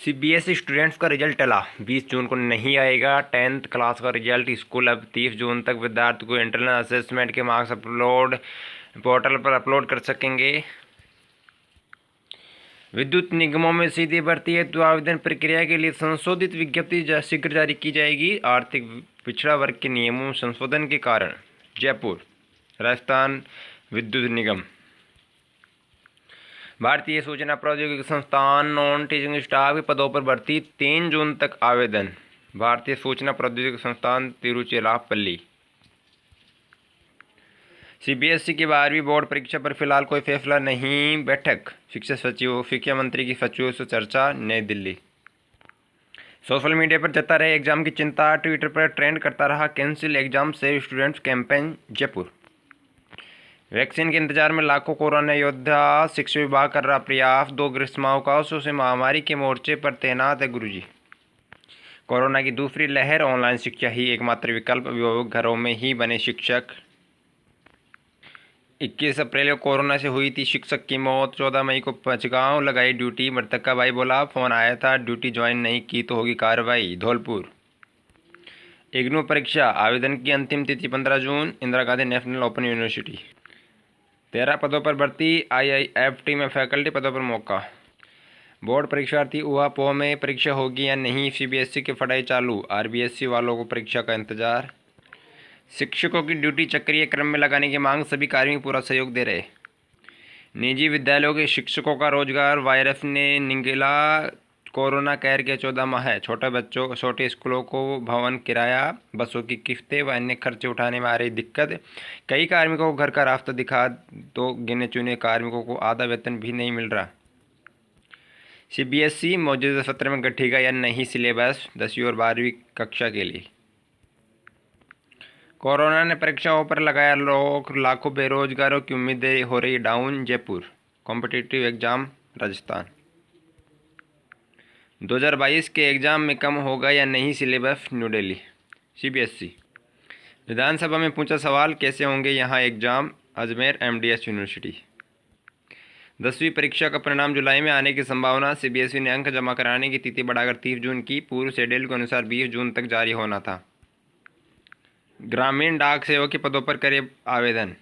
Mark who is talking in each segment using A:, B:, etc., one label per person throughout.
A: CBSE students का result टला, 20 जून को नहीं आएगा 10th क्लास का रिजल्ट। स्कूल अब 30 जून तक विद्यार्थी को इंटरनल असेसमेंट के मार्क्स अपलोड पोर्टल पर अपलोड कर सकेंगे। विद्युत निगमों में सीधी भर्ती हेतु आवेदन प्रक्रिया के लिए संशोधित विज्ञप्ति शीघ्र जारी की जाएगी। आर्थिक पिछड़ा वर्ग के नियमों में संशोधन के कारण जयपुर राजस्थान विद्युत निगम। भारतीय सूचना प्रौद्योगिकी संस्थान नॉन टीचिंग स्टाफ के पदों पर भर्ती 3 जून तक आवेदन। भारतीय सूचना प्रौद्योगिकी संस्थान तिरुचिरापल्ली। सीबीएसई की 12वीं बोर्ड परीक्षा पर फिलहाल कोई फैसला नहीं, बैठक शिक्षा मंत्री की सचिवों से चर्चा, नई दिल्ली। सोशल मीडिया पर जता रहे एग्जाम की चिंता, ट्विटर पर ट्रेंड करता रहा cancel exam save students campaign, Jaipur. Vaccine के इंतजार में लाखों कोरोना योद्धा, शिक्षा विभाग कर रहा प्रयास, 2 ग्रीष्मावकाशों से महामारी के मोर्चे पर तैनात है गुरुजी। कोरोना की दूसरी लहर, ऑनलाइन शिक्षा ही एकमात्र विकल्प, अभिभावक घरों में ही बने शिक्षक। 21 अप्रैल को कोरोना से हुई थी शिक्षक की मौत, 14 मई को पंचगांव लगाई ड्यूटी। मृतक का भाई बोला फोन आया था, ड्यूटी ज्वाइन नहीं की तो होगी कार्रवाई, धौलपुर। इग्नू परीक्षा आवेदन की अंतिम तिथि 15 जून, Indira Gandhi National Open University. 13 पदों पर भर्ती, IIFT में फैकल्टी पदों पर मौका। बोर्ड परीक्षार्थी ऊहापोह में परीक्षा होगी या नहीं, सीबीएसई की पढ़ाई चालू, आरबीएसई वालों को परीक्षा का इंतजार। शिक्षकों की ड्यूटी चक्रीय क्रम में लगाने की मांग, सभी कार्मिक पूरा सहयोग दे रहे। निजी विद्यालयों के शिक्षकों का रोजगार, वायरस ने निगला कोरोना कहर के 14 माह है। छोटे स्कूलों को भवन किराया, बसों की किस्तें व अन्य खर्चे उठाने में आ रही दिक्कत। कई कार्मिकों को घर का रास्ता दिखा तो गिने चुने कार्मिकों को आधा वेतन भी नहीं मिल रहा। सीबीएसई मौजूदा सत्र में गठेगा या नहीं सिलेबस 10वीं और 12वीं कक्षा के लिए। कोरोना ने परीक्षाओं पर लगाया रोक, लाखों बेरोजगारों की उम्मीदें हो रही down, Jaipur. Competitive exam Rajasthan. 2022 के एग्ज़ाम में कम होगा या नहीं सिलेबस, न्यू दिल्ली। सीबीएसई विधानसभा में पूछा सवाल, कैसे होंगे यहाँ एग्ज़ाम, अजमेर MDS यूनिवर्सिटी। 10वीं परीक्षा का परिणाम जुलाई में आने की संभावना, सीबीएसई ने अंक जमा कराने की तिथि बढ़ाकर 30 जून की, पूर्व शेड्यूल के अनुसार 20 जून तक जारी होना था। ग्रामीण डाक सेवक के पदों पर करे आवेदन।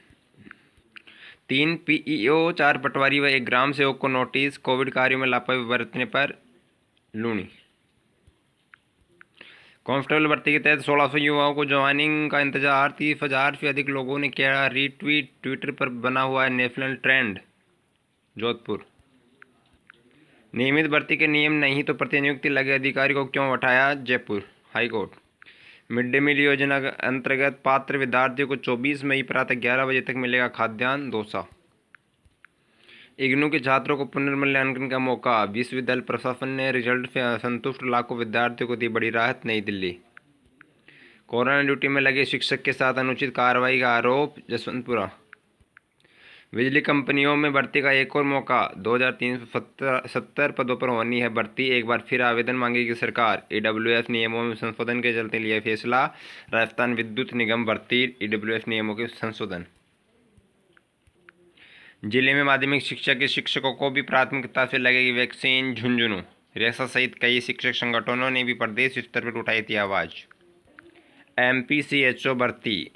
A: 3 PEO, 4 पटवारी व 1 ग्राम सेवक को नोटिस, कोविड कार्यों में लापरवाही बरतने पर लूणी। कांस्टेबल भर्ती के तहत 1600 युवाओं को ज्वाइनिंग का इंतजार, 30,000 से अधिक लोगों ने किया रीट्वीट, ट्विटर पर बना हुआ है नेशनल ट्रेंड, जोधपुर। नियमित भर्ती के नियम नहीं तो प्रतिनियुक्ति लगे अधिकारी को क्यों उठाया, Jaipur high court. Mid day meal योजना के अंतर्गत पात्र विद्यार्थियों को 24 मई प्रातः 11 बजे तक मिलेगा खाद्यान्न, दौसा। इग्नू के छात्रों को पुनर्मूल्यांकन का मौका, विश्वविद्यालय प्रशासन ने रिजल्ट से असंतुष्ट लाखों विद्यार्थियों को दी बड़ी राहत, नई दिल्ली। कोरोना ड्यूटी में लगे शिक्षक के साथ अनुचित कार्रवाई का आरोप, जसवंतपुरा। बिजली कंपनियों में भर्ती का एक और मौका, 2370 पदों पर होनी है भर्ती, एक बार फिर आवेदन मांगेगी सरकार। EWS नियमों में संशोधन के चलते लिया फैसला, राजस्थान विद्युत निगम भर्ती EWS नियमों के संशोधन। जिले में माध्यमिक शिक्षा के शिक्षकों को भी प्राथमिकता से लगेगी वैक्सीन, झुंझुनू। रेसा सहित कई शिक्षक संगठनों ने भी प्रदेश स्तर पर उठाई थी आवाज़। MPCHO भर्ती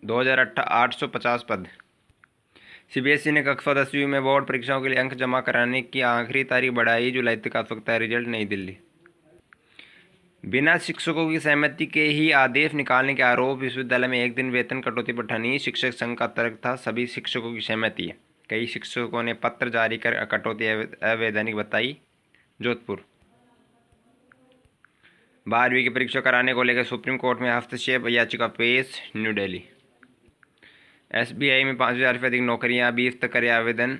A: 2850 पद। सीबीएसई ने कक्षा 10वीं में बोर्ड परीक्षाओं के लिए अंक जमा कराने की आखिरी तारीख बढ़ाई, जुलाई तक आ सकता है रिजल्ट, नई दिल्ली। बिना शिक्षकों की सहमति के ही आदेश निकालने के आरोप, विश्वविद्यालय में 1 दिन वेतन कटौती पर ठनी, शिक्षक संघ का तर्क था सभी शिक्षकों की सहमति है। कई शिक्षकों ने पत्र जारी कर कटौती अवैधानिक बताई, जोधपुर। 12वीं की परीक्षा कराने को लेकर सुप्रीम कोर्ट में हस्तक्षेप याचिका पेश, न्यू दिल्ली। SBI में 5000 से अधिक नौकरियां, 20 तक करे आवेदन।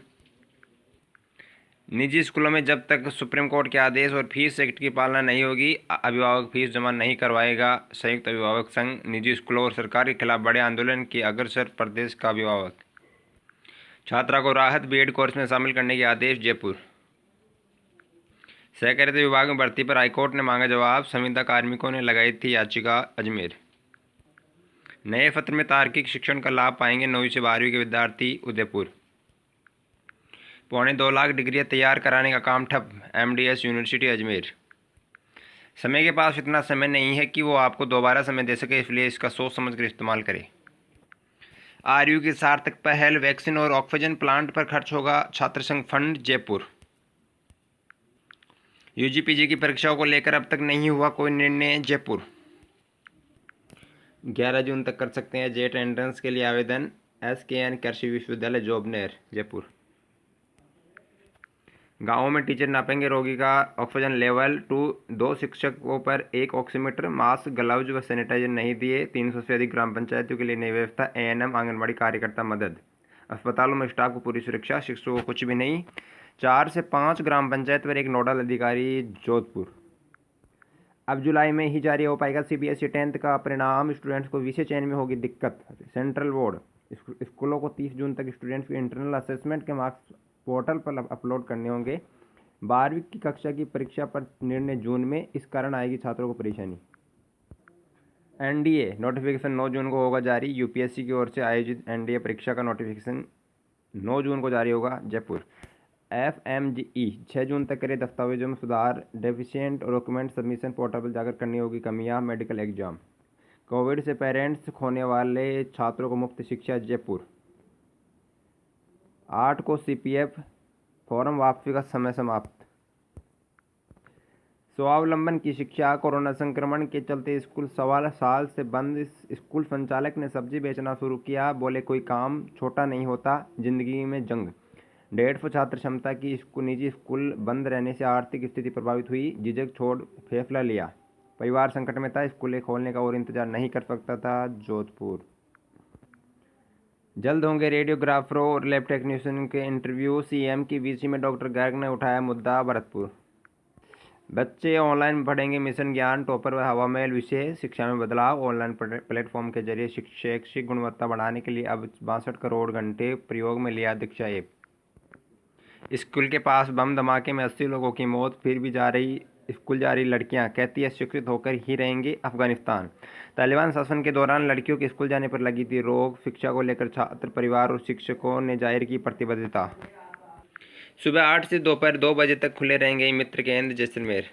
A: निजी स्कूलों में जब तक सुप्रीम कोर्ट के आदेश और फीस एक्ट की पालना नहीं होगी, अभिभावक फीस जमा नहीं करवाएगा, संयुक्त अभिभावक संघ। निजी स्कूलों और सरकार के खिलाफ बड़े आंदोलन की अग्रसर प्रदेश का अभिभावक। छात्रा को राहत, बीएड कोर्स में शामिल करने के आदेश, जयपुर। सहकारिता विभाग में भर्ती पर हाईकोर्ट ने मांगा जवाब, संविदा कार्मिकों ने लगाई थी याचिका, अजमेर। नए सत्र में तार्किक शिक्षण का लाभ पाएंगे 9वीं से 12वीं के विद्यार्थी, उदयपुर। 2.25 लाख डिग्रियां तैयार कराने का काम ठप, MDS यूनिवर्सिटी, अजमेर। समय के पास इतना समय नहीं है कि वो आपको दोबारा समय दे सके, इसलिए इसका सोच समझ कर इस्तेमाल करें। आरयू की सार्थक पहल, वैक्सीन और ऑक्सीजन प्लांट पर खर्च होगा छात्र संघ फंड, जयपुर। यूजी पीजी की परीक्षाओं को लेकर अब तक नहीं हुआ कोई निर्णय, जयपुर। 11 जून तक कर सकते हैं जेट एंट्रेंस के लिए आवेदन, SKN कृषि विश्वविद्यालय जोबनेर, जयपुर। गांवों में टीचर नापेंगे रोगी का ऑक्सीजन लेवल, 2 शिक्षकों पर 1 ऑक्सीमीटर, मास्क, ग्लव्स व सैनिटाइजर नहीं दिए, 300 से अधिक ग्राम पंचायतों के लिए नई व्यवस्था, ANM आंगनबाड़ी कार्यकर्ता मदद। अस्पतालों में स्टाफ को पूरी सुरक्षा, शिक्षकों को कुछ भी नहीं, 4 से 5 ग्राम पंचायत पर 1 नोडल अधिकारी, जोधपुर। अब जुलाई में ही जारी हो पाएगा CBSE 10th का परिणाम, स्टूडेंट्स को विषय चयन में होगी दिक्कत, सेंट्रल बोर्ड। स्कूलों को 30 जून तक स्टूडेंट्स के इंटरनल असेसमेंट के मार्क्स पोर्टल पर अपलोड करने होंगे। 12वीं की कक्षा की परीक्षा पर निर्णय जून में, इस कारण आएगी छात्रों को परेशानी। NDA नोटिफिकेशन 9 जून को होगा जारी, UPSC की ओर से आयोजित NDA परीक्षा का नोटिफिकेशन 9 जून को जारी होगा, जयपुर। FMGE 6 जून तक करे दस्तावेजों में सुधार, डेफिशिएंट डॉक्यूमेंट सबमिशन पोर्टल पर जाकर करनी होगी कमियां, मेडिकल एग्जाम। कोविड से पेरेंट्स खोने वाले छात्रों को मुफ्त शिक्षा, जयपुर। 8 को CPF फॉर्म वापसी का समय समाप्त। स्वावलंबन की शिक्षा, कोरोना संक्रमण के चलते स्कूल 1.25 साल से बंद, स्कूल संचालक ने सब्जी बेचना शुरू किया, बोले कोई काम छोटा नहीं होता, जिंदगी में जंग। 150 छात्र क्षमता की निजी स्कूल बंद रहने से आर्थिक स्थिति प्रभावित हुई, झिझक छोड़ फैसला लिया, परिवार संकट में था, स्कूलें खोलने का और इंतजार नहीं कर सकता था, जोधपुर। जल्द होंगे रेडियोग्राफरों और लैब टेक्नीशियन के इंटरव्यू, CM की VC में डॉक्टर गर्ग ने उठाया मुद्दा, भरतपुर। बच्चे ऑनलाइन पढ़ेंगे मिशन ज्ञान, टॉपर व हवामेल विषय, शिक्षा में बदलाव, ऑनलाइन प्लेटफॉर्म के जरिए शैक्षिक गुणवत्ता बढ़ाने के लिए अब 62 करोड़ घंटे प्रयोग में लिया दीक्षा ऐप। स्कूल के पास बम धमाके में 80 लोगों की मौत, फिर भी स्कूल जा रही लड़कियां, कहती है शिक्षित होकर ही रहेंगे, अफगानिस्तान। तालिबान शासन के दौरान लड़कियों के स्कूल जाने पर लगी थी रोक, शिक्षा को लेकर छात्र परिवार और शिक्षकों ने जाहिर की प्रतिबद्धता। सुबह 8 से दोपहर 2 बजे तक खुले रहेंगे मित्र केंद्र, जैसलमेर।